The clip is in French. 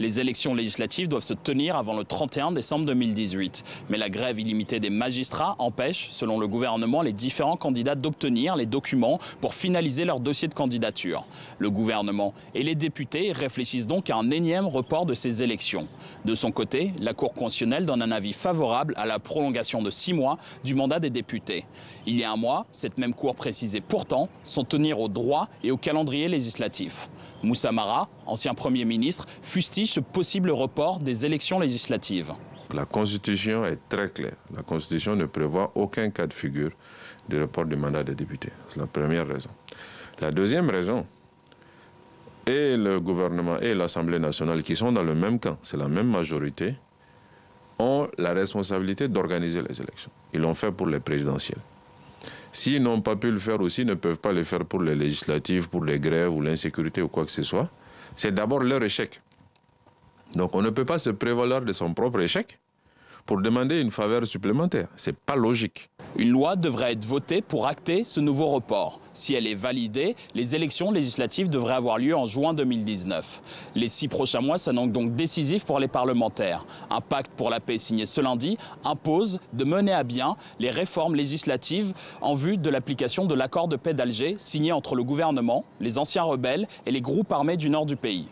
Les élections législatives doivent se tenir avant le 31 décembre 2018. Mais la grève illimitée des magistrats empêche, selon le gouvernement, les différents candidats d'obtenir les documents pour finaliser leur dossier de candidature. Le gouvernement et les députés réfléchissent donc à un énième report de ces élections. De son côté, la Cour constitutionnelle donne un avis favorable à la prolongation de 6 mois du mandat des députés. Il y a un mois, cette même Cour précisait pourtant s'en tenir au droit et au calendrier législatif. Moussa Mara, ancien Premier ministre, fustige ce possible report des élections législatives. La Constitution est très claire. La Constitution ne prévoit aucun cas de figure de report du mandat des députés. C'est la première raison. La deuxième raison, et le gouvernement et l'Assemblée nationale qui sont dans le même camp, c'est la même majorité, ont la responsabilité d'organiser les élections. Ils l'ont fait pour les présidentielles. S'ils n'ont pas pu le faire aussi, ils ne peuvent pas le faire pour les législatives, pour les grèves ou l'insécurité ou quoi que ce soit. C'est d'abord leur échec. Donc on ne peut pas se prévaloir de son propre échec pour demander une faveur supplémentaire. C'est pas logique. Une loi devrait être votée pour acter ce nouveau report. Si elle est validée, les élections législatives devraient avoir lieu en juin 2019. Les 6 prochains mois s'annoncent donc décisifs pour les parlementaires. Un pacte pour la paix signé ce lundi impose de mener à bien les réformes législatives en vue de l'application de l'accord de paix d'Alger signé entre le gouvernement, les anciens rebelles et les groupes armés du nord du pays.